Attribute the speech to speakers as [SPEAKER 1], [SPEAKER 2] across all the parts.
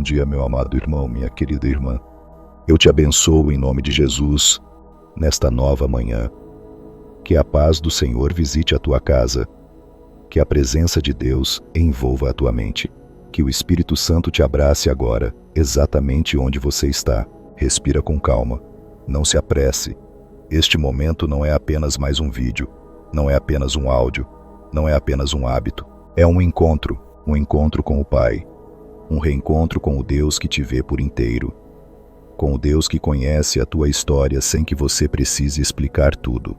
[SPEAKER 1] Bom dia, meu amado irmão, minha querida irmã. Eu te abençoo em nome de Jesus, nesta nova manhã. Que a paz do Senhor visite a tua casa. Que a presença de Deus envolva a tua mente. Que o Espírito Santo te abrace agora, exatamente onde você está. Respira com calma. Não se apresse. Este momento não é apenas mais um vídeo, não é apenas um áudio, não é apenas um hábito. É um encontro com o Pai. Um reencontro com o Deus que te vê por inteiro. Com o Deus que conhece a tua história sem que você precise explicar tudo.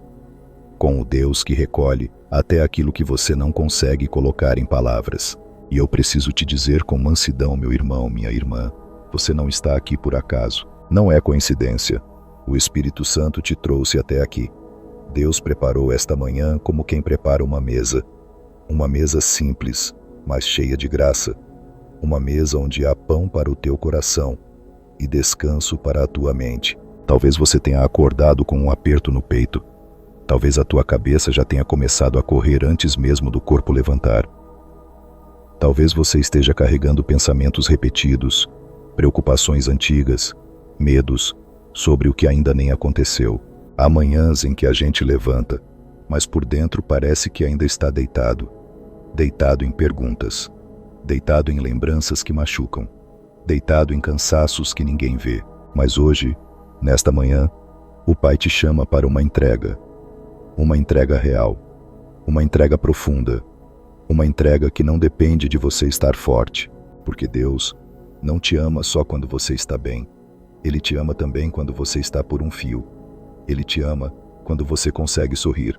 [SPEAKER 1] Com o Deus que recolhe até aquilo que você não consegue colocar em palavras. E eu preciso te dizer com mansidão, meu irmão, minha irmã, você não está aqui por acaso. Não é coincidência. O Espírito Santo te trouxe até aqui. Deus preparou esta manhã como quem prepara uma mesa. Uma mesa simples, mas cheia de graça. Uma mesa onde há pão para o teu coração e descanso para a tua mente. Talvez você tenha acordado com um aperto no peito. Talvez a tua cabeça já tenha começado a correr antes mesmo do corpo levantar. Talvez você esteja carregando pensamentos repetidos, preocupações antigas, medos sobre o que ainda nem aconteceu. Há manhãs em que a gente levanta, mas por dentro parece que ainda está deitado. Deitado em perguntas. Deitado em lembranças que machucam. Deitado em cansaços que ninguém vê. Mas hoje, nesta manhã, o Pai te chama para uma entrega. Uma entrega real. Uma entrega profunda. Uma entrega que não depende de você estar forte. Porque Deus não te ama só quando você está bem. Ele te ama também quando você está por um fio. Ele te ama quando você consegue sorrir.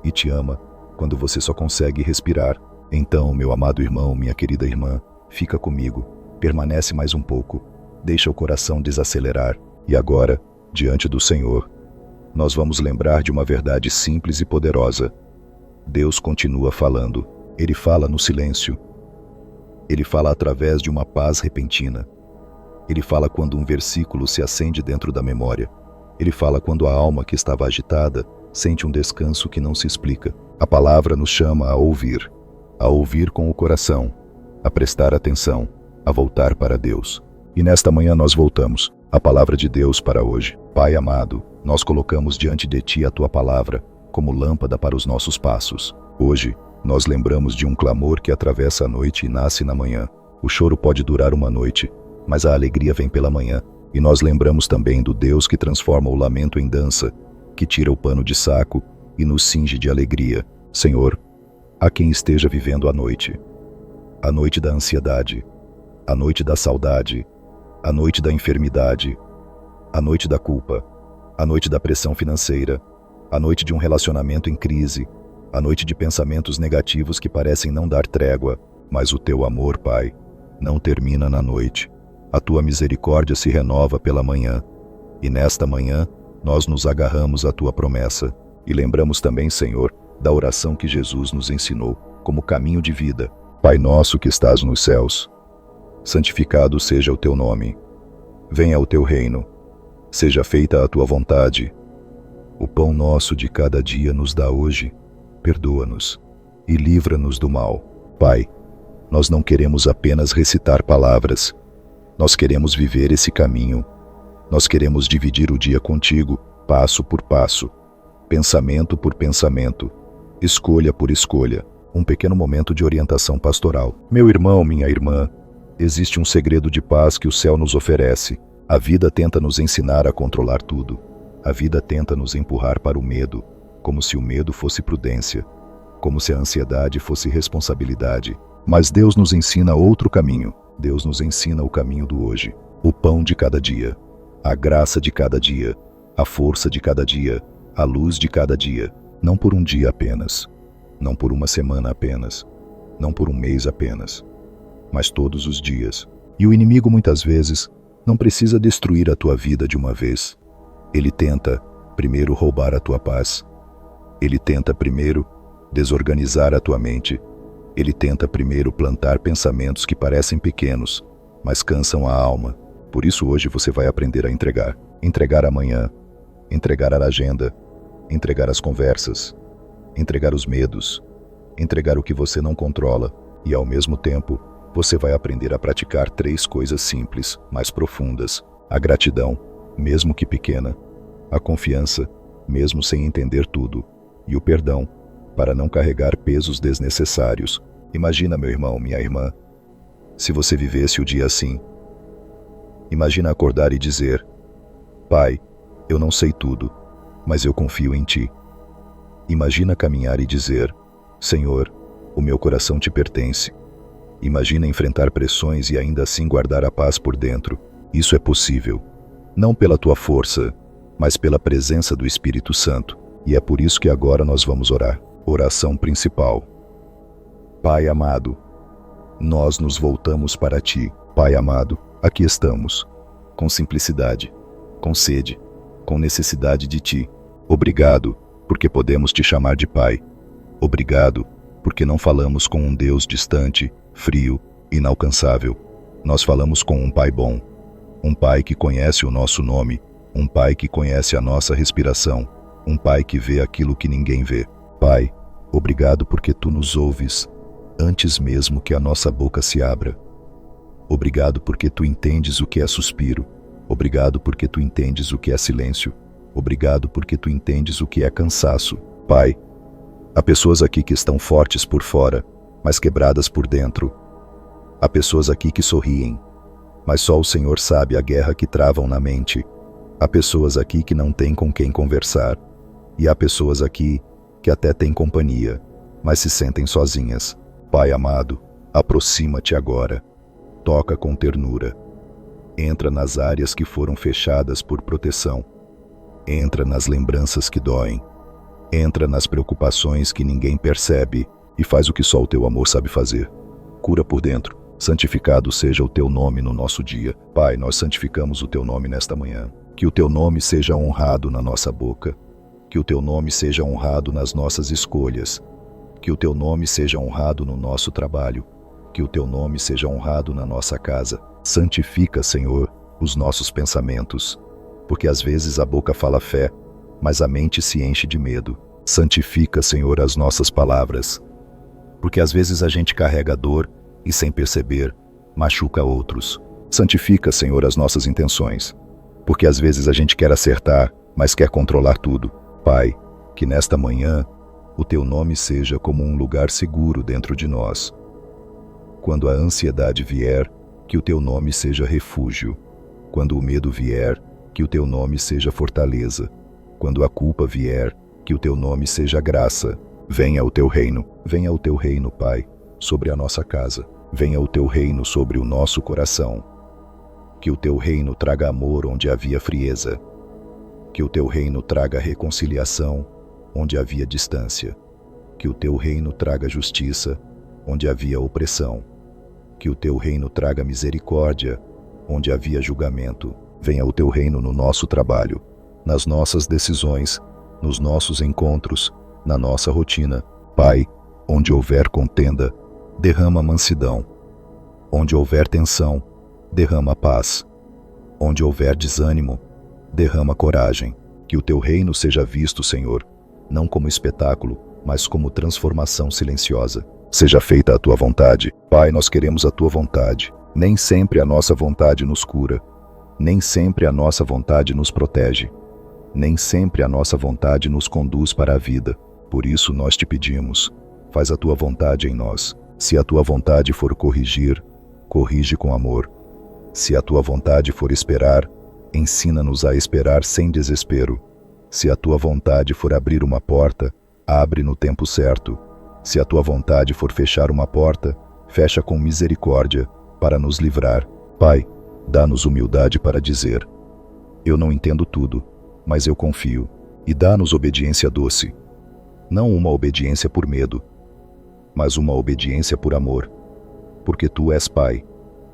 [SPEAKER 1] E te ama quando você só consegue respirar. Então, meu amado irmão, minha querida irmã, fica comigo. Permanece mais um pouco. Deixa o coração desacelerar. E agora, diante do Senhor, nós vamos lembrar de uma verdade simples e poderosa. Deus continua falando. Ele fala no silêncio. Ele fala através de uma paz repentina. Ele fala quando um versículo se acende dentro da memória. Ele fala quando a alma que estava agitada sente um descanso que não se explica. A palavra nos chama a ouvir com o coração, a prestar atenção, a voltar para Deus. E nesta manhã nós voltamos. A palavra de Deus para hoje. Pai amado, nós colocamos diante de Ti a Tua palavra como lâmpada para os nossos passos. Hoje, nós lembramos de um clamor que atravessa a noite e nasce na manhã. O choro pode durar uma noite, mas a alegria vem pela manhã. E nós lembramos também do Deus que transforma o lamento em dança, que tira o pano de saco e nos cinge de alegria. Senhor, há quem esteja vivendo a noite da ansiedade, a noite da saudade, a noite da enfermidade, a noite da culpa, a noite da pressão financeira, a noite de um relacionamento em crise, a noite de pensamentos negativos que parecem não dar trégua, mas o Teu amor, Pai, não termina na noite. A Tua misericórdia se renova pela manhã, e nesta manhã nós nos agarramos à Tua promessa, e lembramos também, Senhor, da oração que Jesus nos ensinou como caminho de vida. Pai nosso que estás nos céus, santificado seja o Teu nome. Venha o Teu reino. Seja feita a Tua vontade. O pão nosso de cada dia nos dá hoje. Perdoa-nos e livra-nos do mal. Pai, nós não queremos apenas recitar palavras. Nós queremos viver esse caminho. Nós queremos dividir o dia contigo, passo por passo, pensamento por pensamento, escolha por escolha. Um pequeno momento de orientação pastoral. Meu irmão, minha irmã, existe um segredo de paz que o céu nos oferece. A vida tenta nos ensinar a controlar tudo. A vida tenta nos empurrar para o medo, como se o medo fosse prudência, como se a ansiedade fosse responsabilidade. Mas Deus nos ensina outro caminho. Deus nos ensina o caminho do hoje, o pão de cada dia, a graça de cada dia, a força de cada dia, a luz de cada dia. Não por um dia apenas, não por uma semana apenas, não por um mês apenas, mas todos os dias. E o inimigo muitas vezes não precisa destruir a tua vida de uma vez. Ele tenta primeiro roubar a tua paz. Ele tenta primeiro desorganizar a tua mente. Ele tenta primeiro plantar pensamentos que parecem pequenos, mas cansam a alma. Por isso hoje você vai aprender a entregar. Entregar amanhã, entregar a agenda, entregar as conversas, entregar os medos, entregar o que você não controla e, ao mesmo tempo, Você vai aprender a praticar 3 coisas simples, mas profundas: a gratidão, mesmo que pequena, a confiança, mesmo sem entender tudo, e o perdão, para não carregar pesos desnecessários. Imagina, meu irmão, minha irmã, se você vivesse o dia assim. Imagina acordar e dizer: Pai, eu não sei tudo, mas eu confio em Ti. Imagina caminhar e dizer: Senhor, o meu coração te pertence. Imagina enfrentar pressões e ainda assim guardar a paz por dentro. Isso é possível, não pela tua força, mas pela presença do Espírito Santo. E é por isso que agora nós vamos orar. Oração principal. Pai amado, nós nos voltamos para Ti. Pai amado, aqui estamos, com simplicidade, com sede, com necessidade de Ti. Obrigado, porque podemos Te chamar de Pai. Obrigado, porque não falamos com um Deus distante, frio, inalcançável. Nós falamos com um Pai bom, um Pai que conhece o nosso nome, um Pai que conhece a nossa respiração, um Pai que vê aquilo que ninguém vê. Pai, obrigado porque Tu nos ouves, antes mesmo que a nossa boca se abra. Obrigado porque Tu entendes o que é suspiro. Obrigado porque Tu entendes o que é silêncio. Obrigado porque Tu entendes o que é cansaço. Pai, há pessoas aqui que estão fortes por fora, mas quebradas por dentro. Há pessoas aqui que sorriem, mas só o Senhor sabe a guerra que travam na mente. Há pessoas aqui que não têm com quem conversar. E há pessoas aqui que até têm companhia, mas se sentem sozinhas. Pai amado, aproxima-te agora. Toca com ternura. Entra nas áreas que foram fechadas por proteção. Entra nas lembranças que doem. Entra nas preocupações que ninguém percebe e faz o que só o Teu amor sabe fazer. Cura por dentro. Santificado seja o Teu nome no nosso dia. Pai, nós santificamos o Teu nome nesta manhã. Que o Teu nome seja honrado na nossa boca. Que o Teu nome seja honrado nas nossas escolhas. Que o Teu nome seja honrado no nosso trabalho. Que o Teu nome seja honrado na nossa casa. Santifica, Senhor, os nossos pensamentos. Porque às vezes a boca fala fé, mas a mente se enche de medo. Santifica, Senhor, as nossas palavras. Porque às vezes a gente carrega dor e, sem perceber, machuca outros. Santifica, Senhor, as nossas intenções. Porque às vezes a gente quer acertar, mas quer controlar tudo. Pai, que nesta manhã o Teu nome seja como um lugar seguro dentro de nós. Quando a ansiedade vier, que o Teu nome seja refúgio. Quando o medo vier, que o Teu nome seja fortaleza. Quando a culpa vier, que o Teu nome seja graça. Venha o Teu reino, Pai, sobre a nossa casa. Venha o Teu reino sobre o nosso coração. Que o Teu reino traga amor onde havia frieza. Que o Teu reino traga reconciliação onde havia distância. Que o Teu reino traga justiça onde havia opressão. Que o Teu reino traga misericórdia onde havia julgamento. Venha o Teu reino no nosso trabalho, nas nossas decisões, nos nossos encontros, na nossa rotina. Pai, onde houver contenda, derrama mansidão. Onde houver tensão, derrama paz. Onde houver desânimo, derrama coragem. Que o Teu reino seja visto, Senhor, não como espetáculo, mas como transformação silenciosa. Seja feita a Tua vontade. Pai, nós queremos a Tua vontade. Nem sempre a nossa vontade nos cura. Nem sempre a nossa vontade nos protege. Nem sempre a nossa vontade nos conduz para a vida. Por isso nós Te pedimos, faz a Tua vontade em nós. Se a Tua vontade for corrigir, corrige com amor. Se a Tua vontade for esperar, ensina-nos a esperar sem desespero. Se a Tua vontade for abrir uma porta, abre no tempo certo. Se a Tua vontade for fechar uma porta, fecha com misericórdia, para nos livrar. Pai, dá-nos humildade para dizer: eu não entendo tudo, mas eu confio. E dá-nos obediência doce. Não uma obediência por medo, mas uma obediência por amor. Porque Tu és Pai,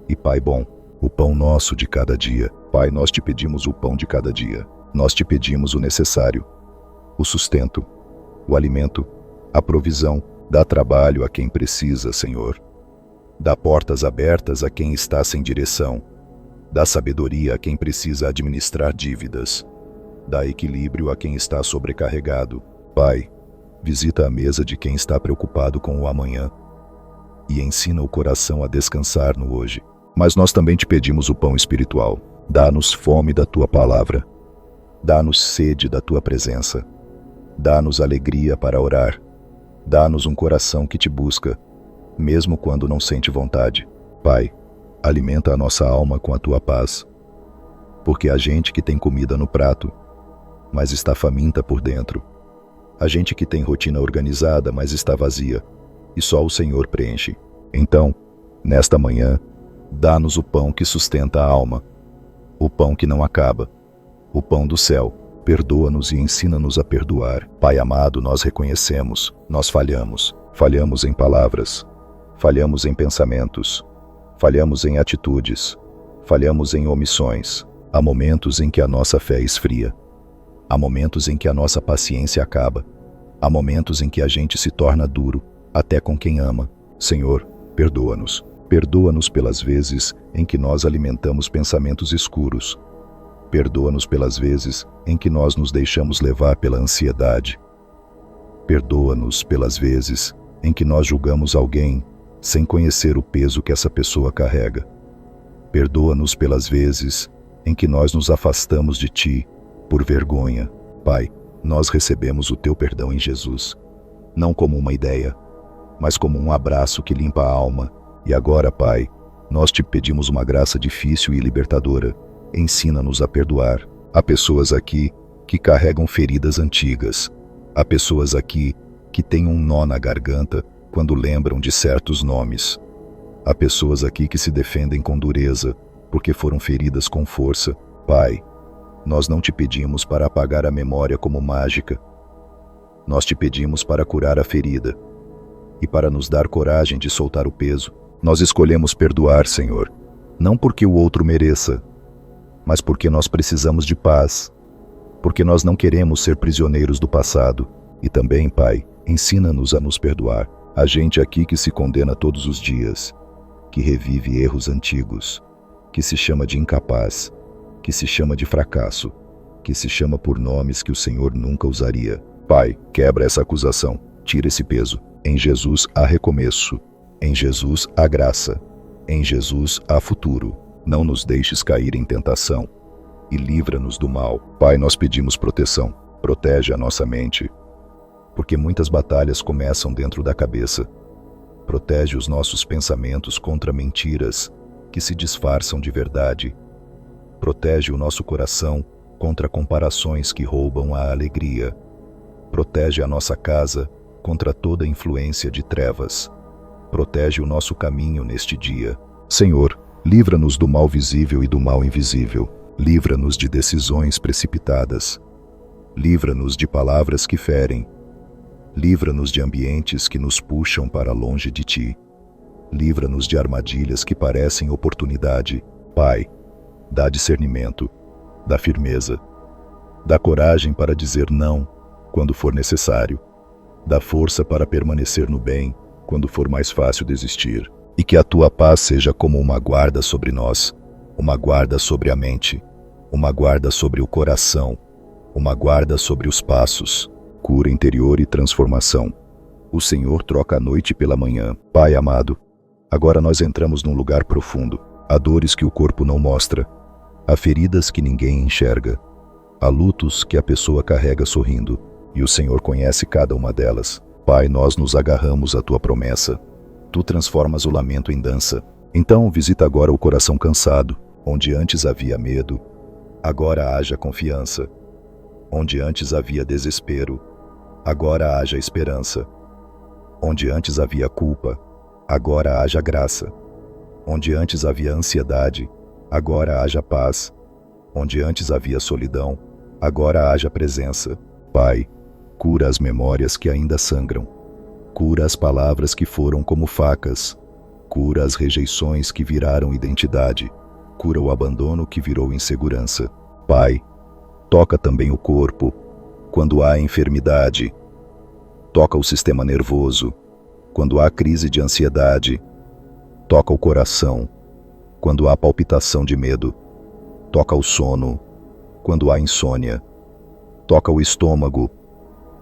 [SPEAKER 1] e Pai bom. O pão nosso de cada dia. Pai, nós Te pedimos o pão de cada dia. Nós Te pedimos o necessário, o sustento, o alimento, a provisão. Dá trabalho a quem precisa, Senhor. Dá portas abertas a quem está sem direção. Dá sabedoria a quem precisa administrar dívidas. Dá equilíbrio a quem está sobrecarregado. Pai, visita a mesa de quem está preocupado com o amanhã. e ensina o coração a descansar no hoje. Mas nós também te pedimos o pão espiritual. Dá-nos fome da tua palavra. Dá-nos sede da tua presença. Dá-nos alegria para orar. Dá-nos um coração que te busca, mesmo quando não sente vontade. Pai, alimenta a nossa alma com a tua paz, porque há gente que tem comida no prato, mas está faminta por dentro. Há gente que tem rotina organizada, mas está vazia, e só o Senhor preenche. Então, nesta manhã, dá-nos o pão que sustenta a alma, o pão que não acaba, o pão do céu. Perdoa-nos e ensina-nos a perdoar. Pai amado, nós reconhecemos, nós falhamos. Falhamos em palavras, falhamos em pensamentos, falhamos em atitudes, falhamos em omissões. Há momentos em que a nossa fé esfria. Há momentos em que a nossa paciência acaba. Há momentos em que a gente se torna duro, até com quem ama. Senhor, perdoa-nos. Perdoa-nos pelas vezes em que nós alimentamos pensamentos escuros. Perdoa-nos pelas vezes em que nós nos deixamos levar pela ansiedade. Perdoa-nos pelas vezes em que nós julgamos alguém sem conhecer o peso que essa pessoa carrega. Perdoa-nos pelas vezes em que nós nos afastamos de Ti por vergonha. Pai, nós recebemos o Teu perdão em Jesus, não como uma ideia, mas como um abraço que limpa a alma. E agora, Pai, nós Te pedimos uma graça difícil e libertadora. Ensina-nos a perdoar. Há pessoas aqui que carregam feridas antigas. Há pessoas aqui que têm um nó na garganta quando lembram de certos nomes. Há pessoas aqui que se defendem com dureza porque foram feridas com força. Pai, nós não Te pedimos para apagar a memória como mágica. Nós Te pedimos para curar a ferida e para nos dar coragem de soltar o peso. Nós escolhemos perdoar, Senhor, não porque o outro mereça, mas porque nós precisamos de paz, porque nós não queremos ser prisioneiros do passado. E também, Pai, ensina-nos a nos perdoar. Há gente aqui que se condena todos os dias, que revive erros antigos, que se chama de incapaz, que se chama de fracasso, que se chama por nomes que o Senhor nunca usaria. Pai, quebra essa acusação, tira esse peso. Em Jesus há recomeço, em Jesus há graça, em Jesus há futuro. Não nos deixes cair em tentação e livra-nos do mal. Pai, nós pedimos proteção. Protege a nossa mente, porque muitas batalhas começam dentro da cabeça. Protege os nossos pensamentos contra mentiras que se disfarçam de verdade. Protege o nosso coração contra comparações que roubam a alegria. Protege a nossa casa contra toda influência de trevas. Protege o nosso caminho neste dia. Senhor, livra-nos do mal visível e do mal invisível. Livra-nos de decisões precipitadas. Livra-nos de palavras que ferem. Livra-nos de ambientes que nos puxam para longe de Ti. Livra-nos de armadilhas que parecem oportunidade. Pai, dá discernimento, dá firmeza, dá coragem para dizer não quando for necessário. Dá força para permanecer no bem quando for mais fácil desistir. E que a Tua paz seja como uma guarda sobre nós, uma guarda sobre a mente, uma guarda sobre o coração, uma guarda sobre os passos, cura interior e transformação. O Senhor troca a noite pela manhã. Pai amado, agora nós entramos num lugar profundo. Há dores que o corpo não mostra, há feridas que ninguém enxerga, há lutos que a pessoa carrega sorrindo, e o Senhor conhece cada uma delas. Pai, nós nos agarramos à Tua promessa. Tu transformas o lamento em dança. Então visita agora o coração cansado. Onde antes havia medo, agora haja confiança. Onde antes havia desespero, agora haja esperança. Onde antes havia culpa, agora haja graça. Onde antes havia ansiedade, agora haja paz. Onde antes havia solidão, agora haja presença. Pai, cura as memórias que ainda sangram. Cura as palavras que foram como facas. Cura as rejeições que viraram identidade. Cura o abandono que virou insegurança. Pai, toca também o corpo quando há enfermidade. Toca o sistema nervoso quando há crise de ansiedade. Toca o coração quando há palpitação de medo. Toca o sono quando há insônia. Toca o estômago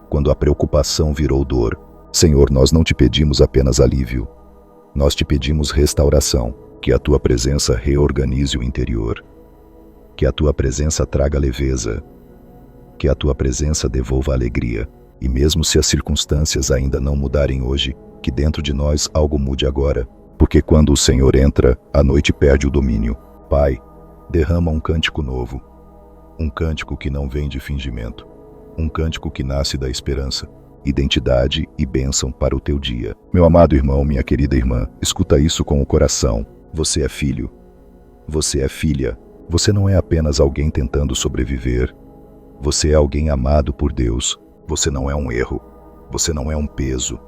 [SPEAKER 1] quando a preocupação virou dor. Senhor, nós não Te pedimos apenas alívio. Nós te pedimos restauração, que a tua presença reorganize o interior, que a tua presença traga leveza, que a tua presença devolva alegria, e mesmo se as circunstâncias ainda não mudarem hoje, que dentro de nós algo mude agora, porque quando o Senhor entra, a noite perde o domínio. Pai, derrama um cântico novo, um cântico que não vem de fingimento, um cântico que nasce da esperança, identidade e bênção para o teu dia. Meu amado irmão, minha querida irmã, escuta isso com o coração. Você é filho, você é filha, você não é apenas alguém tentando sobreviver, você é alguém amado por Deus. Você não é um erro, você não é um peso,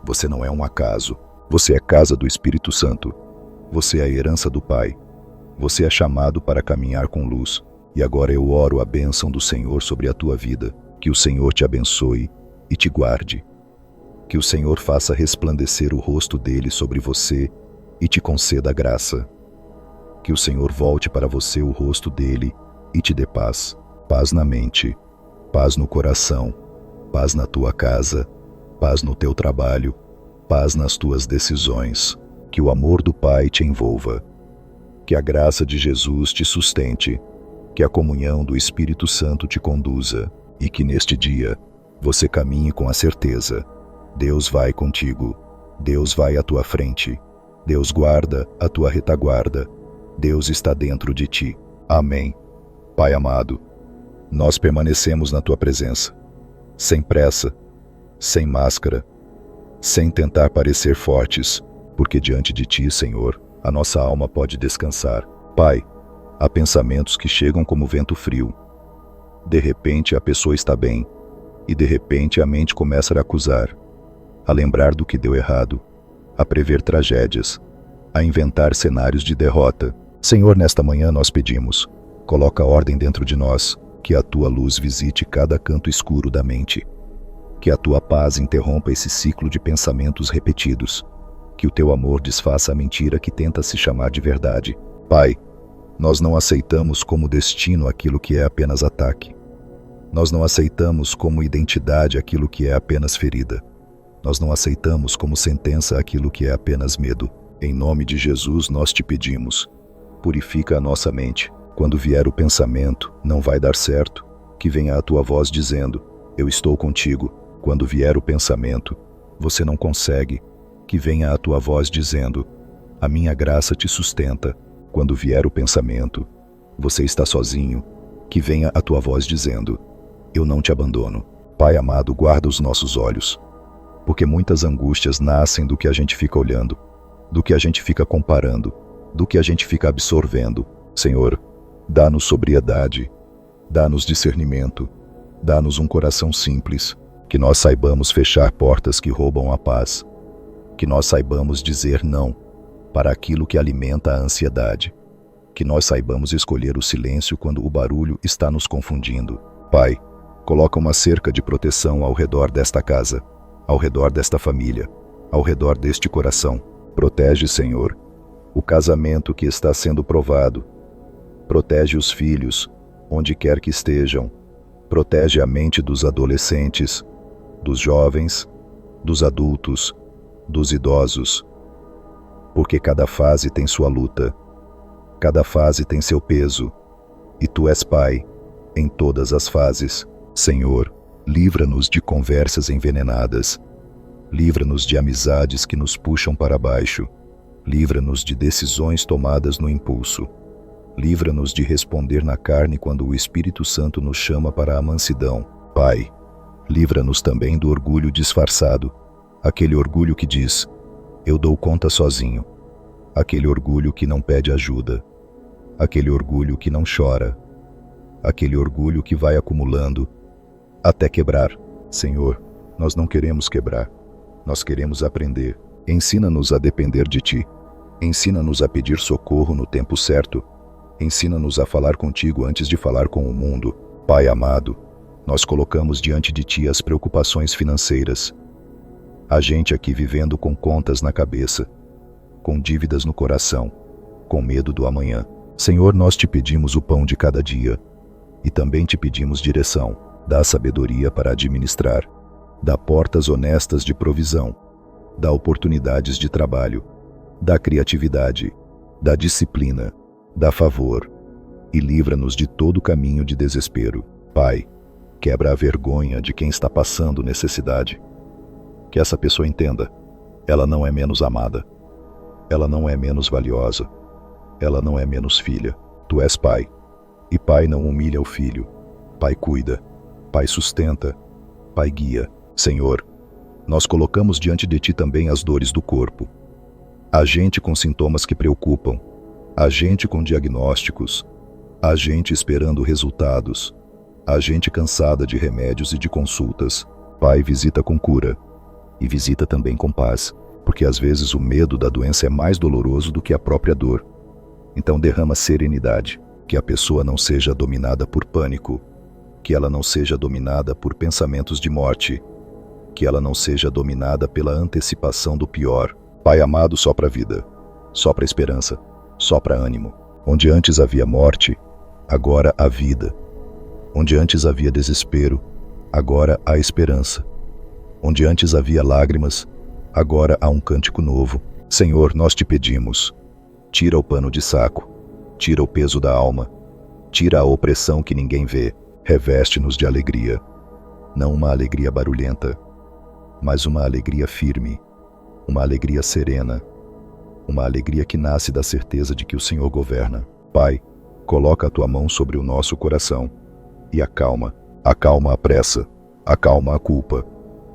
[SPEAKER 1] você não é um acaso, você é casa do Espírito Santo, você é a herança do Pai, você é chamado para caminhar com luz. E agora eu oro a bênção do Senhor sobre a tua vida, que o Senhor te abençoe e te guarde, que o Senhor faça resplandecer o rosto dele sobre você e te conceda graça, que o Senhor volte para você o rosto dele e te dê paz, paz na mente, paz no coração, paz na tua casa, paz no teu trabalho, paz nas tuas decisões, que o amor do Pai te envolva, que a graça de Jesus te sustente, que a comunhão do Espírito Santo te conduza e que neste dia você caminhe com a certeza: Deus vai contigo, Deus vai à tua frente, Deus guarda a tua retaguarda, Deus está dentro de ti. Amém. Pai amado, nós permanecemos na tua presença, sem pressa, sem máscara, sem tentar parecer fortes, porque diante de ti, Senhor, a nossa alma pode descansar. Pai, há pensamentos que chegam como vento frio. De repente a pessoa está bem, e de repente a mente começa a acusar, a lembrar do que deu errado, a prever tragédias, a inventar cenários de derrota. Senhor, nesta manhã nós pedimos, coloca ordem dentro de nós, que a tua luz visite cada canto escuro da mente, que a tua paz interrompa esse ciclo de pensamentos repetidos, que o teu amor desfaça a mentira que tenta se chamar de verdade. Pai, nós não aceitamos como destino aquilo que é apenas ataque. Nós não aceitamos como identidade aquilo que é apenas ferida. Nós não aceitamos como sentença aquilo que é apenas medo. Em nome de Jesus nós te pedimos, purifica a nossa mente. Quando vier o pensamento, não vai dar certo, que venha a tua voz dizendo, eu estou contigo. Quando vier o pensamento, você não consegue, que venha a tua voz dizendo, a minha graça te sustenta. Quando vier o pensamento, você está sozinho, que venha a tua voz dizendo, eu não te abandono. Pai amado, guarda os nossos olhos, porque muitas angústias nascem do que a gente fica olhando, do que a gente fica comparando, do que a gente fica absorvendo. Senhor, dá-nos sobriedade, dá-nos discernimento, dá-nos um coração simples, que nós saibamos fechar portas que roubam a paz, que nós saibamos dizer não para aquilo que alimenta a ansiedade, que nós saibamos escolher o silêncio quando o barulho está nos confundindo. Pai, coloca uma cerca de proteção ao redor desta casa, ao redor desta família, ao redor deste coração. Protege, Senhor, o casamento que está sendo provado. Protege os filhos, onde quer que estejam. Protege a mente dos adolescentes, dos jovens, dos adultos, dos idosos. Porque cada fase tem sua luta, cada fase tem seu peso, e tu és Pai em todas as fases. Senhor, livra-nos de conversas envenenadas, livra-nos de amizades que nos puxam para baixo, livra-nos de decisões tomadas no impulso, livra-nos de responder na carne quando o Espírito Santo nos chama para a mansidão. Pai, livra-nos também do orgulho disfarçado, aquele orgulho que diz, eu dou conta sozinho, aquele orgulho que não pede ajuda, aquele orgulho que não chora, aquele orgulho que vai acumulando até quebrar. Senhor, nós não queremos quebrar, nós queremos aprender. Ensina-nos a depender de Ti, ensina-nos a pedir socorro no tempo certo, ensina-nos a falar contigo antes de falar com o mundo. Pai amado, nós colocamos diante de Ti as preocupações financeiras, a gente aqui vivendo com contas na cabeça, com dívidas no coração, com medo do amanhã. Senhor, nós te pedimos o pão de cada dia e também te pedimos direção. Dá sabedoria para administrar, dá portas honestas de provisão, dá oportunidades de trabalho, dá criatividade, dá disciplina, dá favor e livra-nos de todo caminho de desespero. Pai, quebra a vergonha de quem está passando necessidade. Que essa pessoa entenda, ela não é menos amada, ela não é menos valiosa, ela não é menos filha. Tu és pai, e pai não humilha o filho. Pai cuida, pai sustenta, pai guia. Senhor, nós colocamos diante de ti também as dores do corpo. A gente com sintomas que preocupam, a gente com diagnósticos, a gente esperando resultados, a gente cansada de remédios e de consultas. Pai, visita com cura e visita também com paz, porque às vezes o medo da doença é mais doloroso do que a própria dor. Então derrama serenidade, que a pessoa não seja dominada por pânico, que ela não seja dominada por pensamentos de morte, que ela não seja dominada pela antecipação do pior. Pai amado, sopra a vida, sopra a esperança, sopra ânimo. Onde antes havia morte, agora há vida. Onde antes havia desespero, agora há esperança. Onde antes havia lágrimas, agora há um cântico novo. Senhor, nós te pedimos, tira o pano de saco, tira o peso da alma, tira a opressão que ninguém vê, reveste-nos de alegria. Não uma alegria barulhenta, mas uma alegria firme, uma alegria serena, uma alegria que nasce da certeza de que o Senhor governa. Pai, coloca a tua mão sobre o nosso coração e acalma a pressa, acalma a culpa,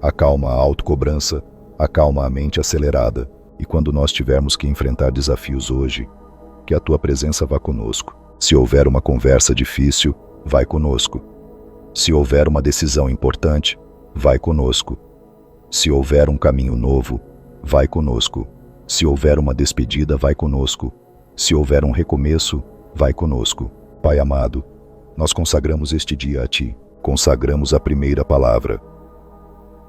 [SPEAKER 1] acalma a autocobrança, acalma a mente acelerada. E quando nós tivermos que enfrentar desafios hoje, que a tua presença vá conosco. Se houver uma conversa difícil, vai conosco. Se houver uma decisão importante, vai conosco. Se houver um caminho novo, vai conosco. Se houver uma despedida, vai conosco. Se houver um recomeço, vai conosco. Pai amado, nós consagramos este dia a ti. Consagramos a primeira palavra.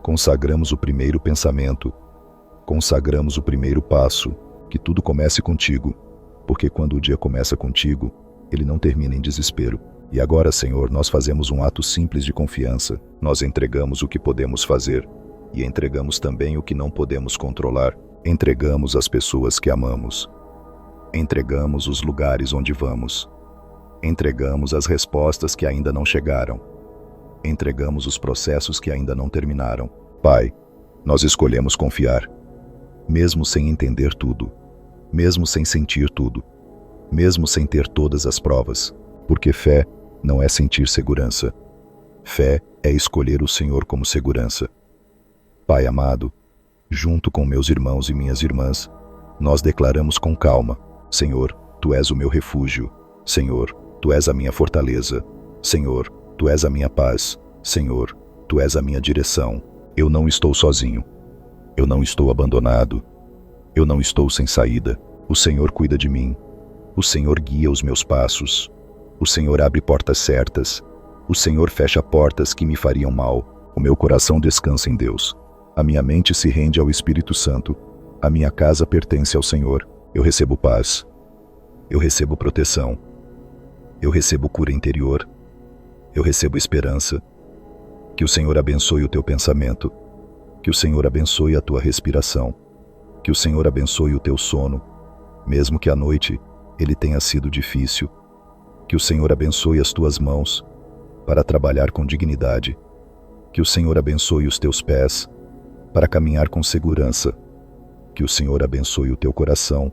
[SPEAKER 1] Consagramos o primeiro pensamento. Consagramos o primeiro passo. Que tudo comece contigo, porque quando o dia começa contigo, ele não termina em desespero. E agora, Senhor, nós fazemos um ato simples de confiança. Nós entregamos o que podemos fazer e entregamos também o que não podemos controlar. Entregamos as pessoas que amamos. Entregamos os lugares onde vamos. Entregamos as respostas que ainda não chegaram. Entregamos os processos que ainda não terminaram. Pai, nós escolhemos confiar, mesmo sem entender tudo, mesmo sem sentir tudo, mesmo sem ter todas as provas, porque fé não é sentir segurança. Fé é escolher o Senhor como segurança. Pai amado, junto com meus irmãos e minhas irmãs, nós declaramos com calma: Senhor, Tu és o meu refúgio. Senhor, Tu és a minha fortaleza. Senhor, Tu és a minha paz. Senhor, Tu és a minha direção. Eu não estou sozinho. Eu não estou abandonado. Eu não estou sem saída. O Senhor cuida de mim. O Senhor guia os meus passos. O Senhor abre portas certas. O Senhor fecha portas que me fariam mal. O meu coração descansa em Deus. A minha mente se rende ao Espírito Santo. A minha casa pertence ao Senhor. Eu recebo paz. Eu recebo proteção. Eu recebo cura interior. Eu recebo esperança. Que o Senhor abençoe o teu pensamento. Que o Senhor abençoe a tua respiração. Que o Senhor abençoe o teu sono, mesmo que a noite ele tenha sido difícil. Que o Senhor abençoe as tuas mãos para trabalhar com dignidade. Que o Senhor abençoe os teus pés para caminhar com segurança. Que o Senhor abençoe o teu coração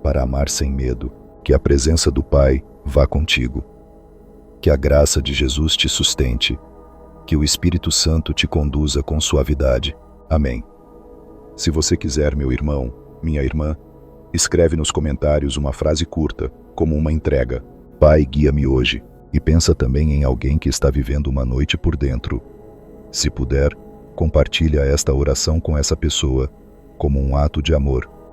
[SPEAKER 1] para amar sem medo. Que a presença do Pai vá contigo. Que a graça de Jesus te sustente. Que o Espírito Santo te conduza com suavidade. Amém. Se você quiser, meu irmão, minha irmã, escreve nos comentários uma frase curta, como uma entrega. Pai, guia-me hoje. E pensa também em alguém que está vivendo uma noite por dentro. Se puder, compartilha esta oração com essa pessoa, como um ato de amor.